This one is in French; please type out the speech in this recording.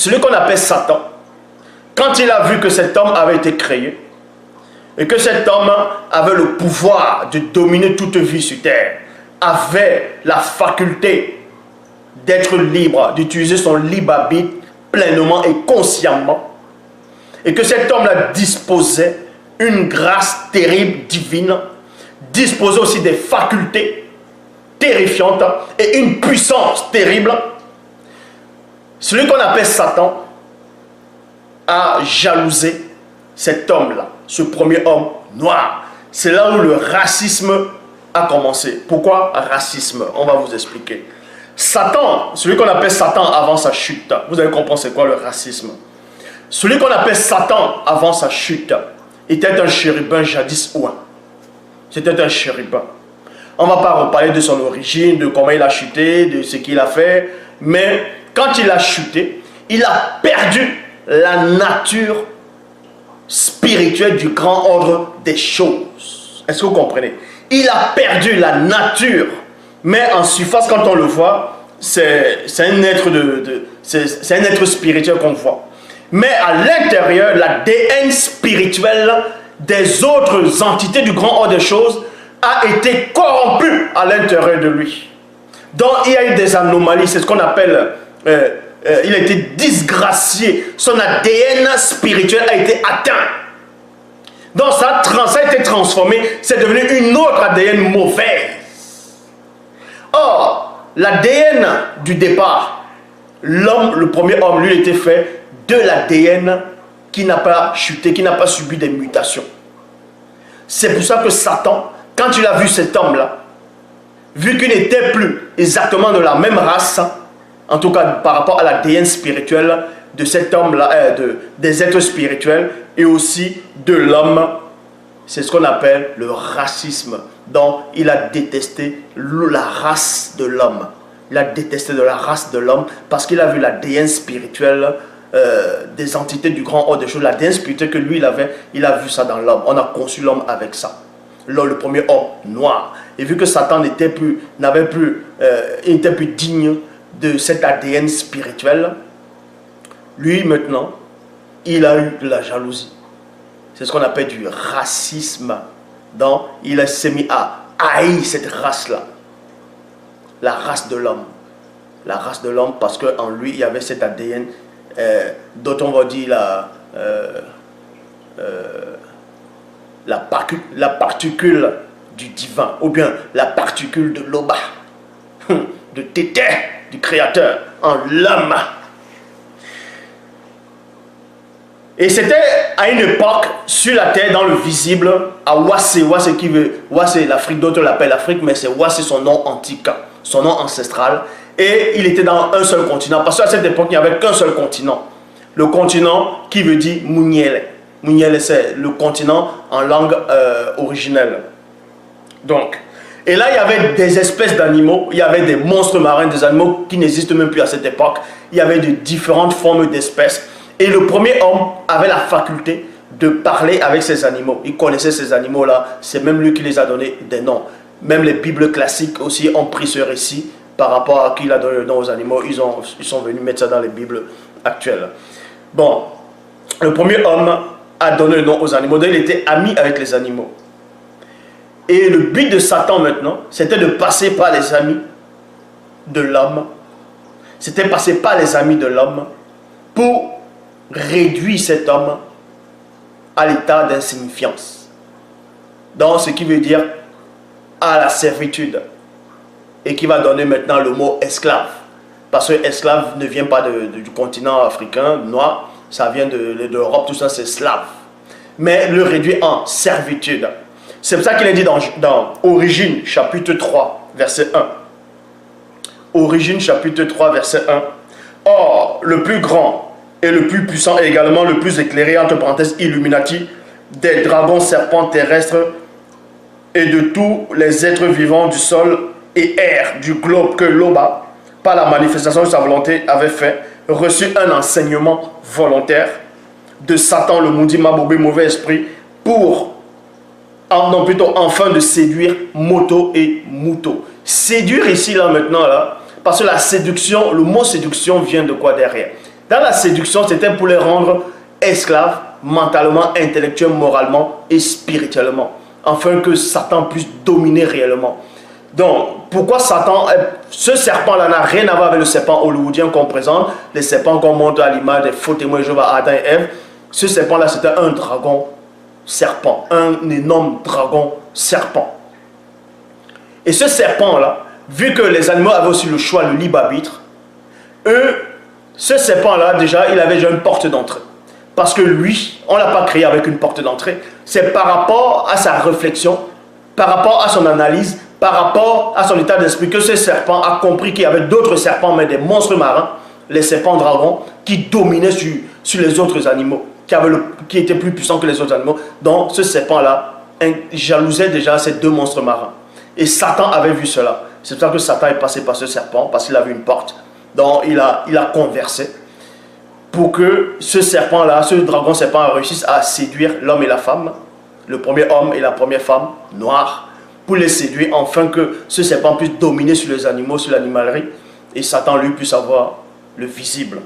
celui qu'on appelle Satan, quand il a vu que cet homme avait été créé, et que cet homme avait le pouvoir de dominer toute vie sur terre, avait la faculté d'être libre, d'utiliser son libre arbitre pleinement et consciemment, et que cet homme-là disposait une grâce terrible, divine, disposait aussi des facultés terrifiantes et une puissance terrible, celui qu'on appelle Satan a jalousé cet homme-là, ce premier homme noir. C'est là où le racisme a commencé. Pourquoi racisme? On va vous expliquer. Satan, celui qu'on appelle Satan avant sa chute, vous allez comprendre c'est quoi le racisme. Celui qu'on appelle Satan avant sa chute était un chérubin jadis ouin. C'était un chérubin. On ne va pas reparler de son origine, de comment il a chuté, de ce qu'il a fait, mais quand il a chuté, il a perdu la nature spirituelle du grand ordre des choses. Est-ce que vous comprenez? Il a perdu la nature, mais en surface, quand on le voit, c'est un être spirituel qu'on voit. Mais à l'intérieur, l'ADN spirituel des autres entités du grand ordre des choses a été corrompu à l'intérieur de lui. Donc il y a eu des anomalies, c'est ce qu'on appelle... il a été disgracié, son ADN spirituel a été atteint. Donc ça a été transformé, c'est devenu une autre ADN mauvaise. Or, l'ADN du départ, l'homme, le premier homme, lui, était fait de l'ADN qui n'a pas chuté, qui n'a pas subi des mutations. C'est pour ça que Satan, quand il a vu cet homme-là, vu qu'il n'était plus exactement de la même race, en tout cas par rapport à l'ADN spirituel de cet homme-là, des êtres spirituels et aussi de l'homme, c'est ce qu'on appelle le racisme. Donc il a détesté la race de l'homme. Il a détesté de la race de l'homme parce qu'il a vu l'ADN spirituel des entités du grand ordre des choses, l'ADN spirituel que lui il a vu ça dans l'homme. On a conçu l'homme avec ça. Le premier homme noir. Et vu que Satan n'était plus digne de cet ADN spirituel, lui maintenant, il a eu de la jalousie. C'est ce qu'on appelle du racisme. Donc, il s'est mis à haïr cette race-là. La race de l'homme. La race de l'homme parce qu'en lui, il y avait cet ADN dont on va dire la particule du divin, ou bien la particule de l'Oba, de Tété, du Créateur, en l'homme. Et c'était à une époque, sur la terre, dans le visible, à Wassé. Wassé qui veut, Wassé, l'Afrique, d'autres l'appellent l'Afrique, mais c'est Wassé son nom antique, son nom ancestral. Et il était dans un seul continent, parce qu'à cette époque, il n'y avait qu'un seul continent. Le continent qui veut dire Mouniele. Mouniele, c'est le continent en langue originelle. Donc, et là, il y avait des espèces d'animaux, il y avait des monstres marins, des animaux qui n'existent même plus à cette époque. Il y avait de différentes formes d'espèces. Et le premier homme avait la faculté de parler avec ces animaux. Il connaissait ces animaux-là, c'est même lui qui les a donné des noms. Même les Bibles classiques aussi ont pris ce récit par rapport à qui il a donné le nom aux animaux. Ils sont venus mettre ça dans les Bibles actuelles. Bon, le premier homme a donné le nom aux animaux, donc il était ami avec les animaux. Et le but de Satan maintenant, c'était de passer par les amis de l'homme. C'était passer par les amis de l'homme pour réduire cet homme à l'état d'insignifiance. Donc, ce qui veut dire à la servitude. Et qui va donner maintenant le mot esclave. Parce que esclave ne vient pas du continent africain, noir. Ça vient de l'Europe, tout ça c'est slave. Mais le réduit en servitude. C'est pour ça qu'il est dit dans Origine, chapitre 3, verset 1. Origine, chapitre 3, verset 1. Or, le plus grand et le plus puissant et également le plus éclairé, entre parenthèses, Illuminati, des dragons serpents terrestres et de tous les êtres vivants du sol et air du globe que l'Oba, par la manifestation de sa volonté, avait fait, reçu un enseignement volontaire de Satan, le maudit Mabobé, mauvais esprit, pour, non plutôt, enfin de séduire Moto et Muto. Séduire ici, là, maintenant, là, parce que la séduction, le mot séduction vient de quoi derrière? Dans la séduction, c'était pour les rendre esclaves mentalement, intellectuellement, moralement et spirituellement, afin que Satan puisse dominer réellement. Donc, pourquoi Satan, ce serpent-là n'a rien à voir avec le serpent hollywoodien qu'on présente, les serpents qu'on montre à l'image des faux témoins de Jéhovah, Adam et Ève. Ce serpent-là, c'était un dragon serpent, un énorme dragon serpent. Et ce serpent-là, vu que les animaux avaient aussi le choix, le libre arbitre, ce serpent-là, déjà, il avait déjà une porte d'entrée. Parce que lui, on ne l'a pas créé avec une porte d'entrée. C'est par rapport à sa réflexion, par rapport à son analyse, par rapport à son état d'esprit, que ce serpent a compris qu'il y avait d'autres serpents, mais des monstres marins, les serpents dragons, qui dominaient sur les autres animaux, qui étaient plus puissants que les autres animaux. Donc, ce serpent-là jalousait déjà ces deux monstres marins. Et Satan avait vu cela. C'est pour ça que Satan est passé par ce serpent, parce qu'il avait une porte. Donc, il a conversé pour que ce serpent-là, ce dragon serpent, réussisse à séduire l'homme et la femme, le premier homme et la première femme noire, pour les séduire, afin que ce serpent puisse dominer sur les animaux, sur l'animalerie, et Satan, lui, puisse avoir le visible.